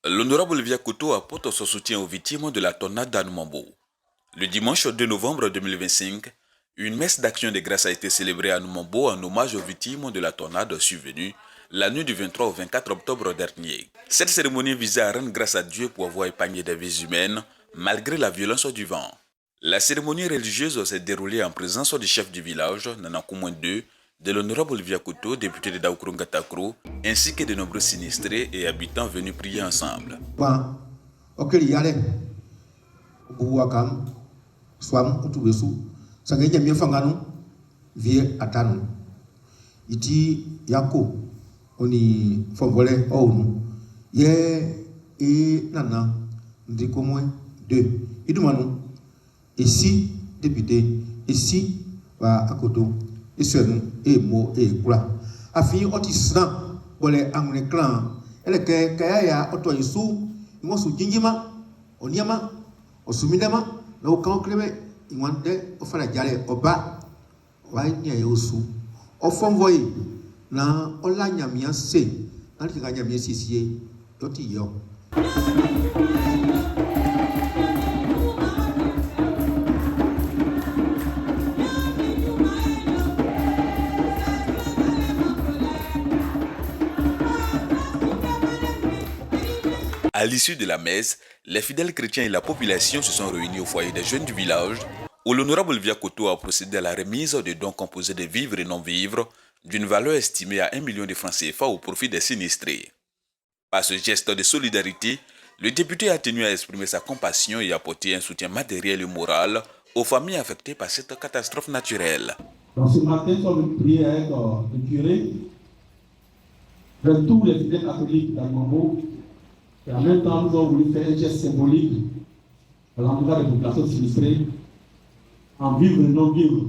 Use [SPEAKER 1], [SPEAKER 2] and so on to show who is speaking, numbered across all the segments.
[SPEAKER 1] L'honorable Olivia Couto apporte son soutien aux victimes de la tornade d'Anoumambo. Le dimanche 2 novembre 2025, une messe d'action de grâce a été célébrée à Anoumambo en hommage aux victimes de la tornade survenue la nuit du 23 au 24 octobre dernier. Cette cérémonie visait à rendre grâce à Dieu pour avoir épargné des vies humaines malgré la violence du vent. La cérémonie religieuse s'est déroulée en présence du chef du village, Nanakoumouen II, de l'honorable Olivia Couto, député de Daoukourou-Ngatakro, ainsi que de nombreux sinistrés et habitants venus prier ensemble.
[SPEAKER 2] Ici, député, ici, Akoto, ici, et mo, et quoi. Afin, otisna, bolé, amne clan, elle est kaya, auto isu, imosu jinjima, onyama, osumidama, no kancleme, imande, ofala jale, oba, wanya yosu, ofenvoye, na ola nyamia se, na nyamia sisiye, toti yo.
[SPEAKER 1] À l'issue de la messe, les fidèles chrétiens et la population se sont réunis au foyer des jeunes du village où l'honorable Olivia Couto a procédé à la remise de dons composés de vivres et non-vivres d'une valeur estimée à 1 million de francs CFA au profit des sinistrés. Par ce geste de solidarité, le député a tenu à exprimer sa compassion et apporter un soutien matériel et moral aux familles affectées par cette catastrophe naturelle.
[SPEAKER 3] Donc ce matin, nous sommes priés avec le curé, de tous les fidèles catholiques d'Anoumambo. Et en même temps, nous avons voulu faire un geste symbolique à l'endroit des populations sinistrées, en vivre et non vivre.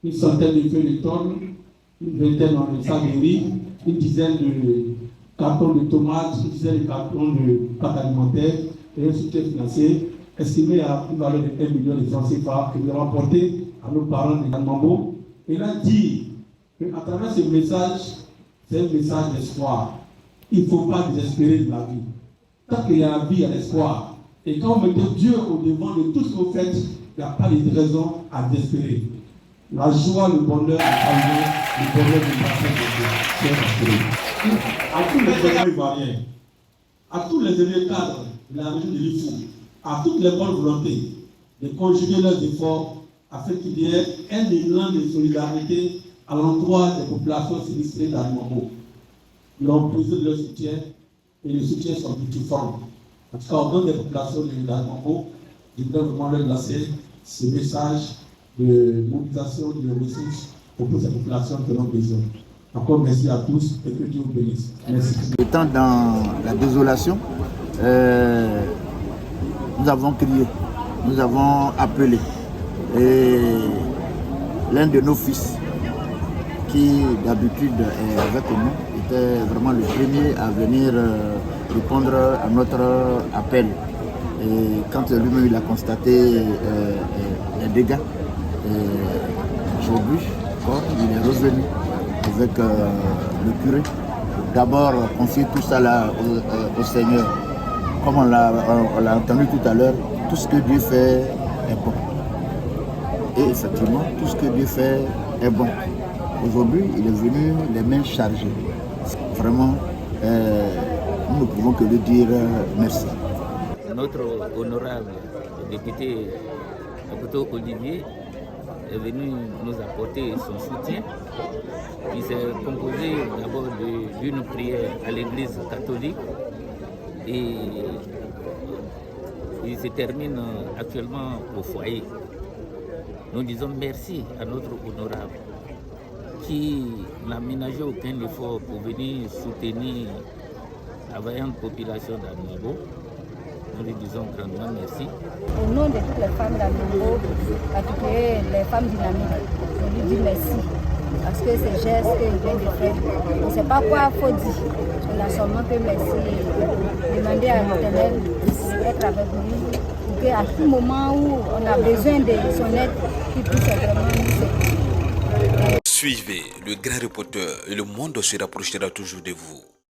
[SPEAKER 3] Une centaine de feuilles de tonnes, une vingtaine de sacs de riz, une dizaine de cartons de tomates, une dizaine de cartons de pâtes alimentaires et un soutien financier estimé à une valeur de 1 million de francs CFA que nous avons apporté à nos parents de Anoumambo. Et il a dit qu'à travers ce message, c'est un message d'espoir. Il ne faut pas désespérer de la vie. Tant qu'il y a la vie, il y a l'espoir. Et quand on met Dieu au devant de tout ce que vous faites, il n'y a pas de raison à désespérer. La joie, le bonheur, le bonheur de la personne. À tous les gouvernements ivoiriens, à tous les élèves cadres de la région de l'Ifou, à toutes les bonnes volontés, de conjuguer leurs efforts afin qu'il y ait un élan de solidarité à l'endroit des populations sinistrées d'Anoumambo. Ils ont posé leur soutien et le soutien sont multiformes. En tout cas, au nom des populations de d'Anoumambo, je voudrais vraiment leur lancer ce message de mobilisation de ressources pour toutes ces populations que l'on besoin. Encore merci à tous et que Dieu vous bénisse. Merci.
[SPEAKER 4] Étant dans la désolation, nous avons crié, nous avons appelé. Et l'un de nos fils, qui d'habitude est avec nous, était vraiment le premier à venir répondre à notre appel. Et quand lui-même il a constaté les dégâts, aujourd'hui, il est revenu avec le curé. D'abord, confier tout ça là au Seigneur. Comme on l'a entendu tout à l'heure, tout ce que Dieu fait est bon. Et effectivement, tout ce que Dieu fait est bon. Aujourd'hui, il est venu les mains chargées. Vraiment, nous ne pouvons que lui dire merci.
[SPEAKER 5] Notre honorable député Couto Olivier est venu nous apporter son soutien. Il s'est composé d'abord d'une prière à l'église catholique et il se termine actuellement au foyer. Nous disons merci à notre honorable qui n'a ménagé aucun effort pour venir soutenir la vaillante population d'Anoumambo. Nous lui disons grandement merci.
[SPEAKER 6] Au nom de toutes les femmes d'Anoumambo, en particulier les femmes dynamiques, je lui dis merci. Parce que ces gestes qu'il vient de faire, on ne sait pas quoi il faut dire. On a seulement que merci et demander à l'Éternel d'être avec nous. Pour qu'à tout moment où on a besoin de son aide, qu'il puisse vraiment nous aider.
[SPEAKER 1] Suivez le grand reporter et le monde se rapprochera toujours de vous.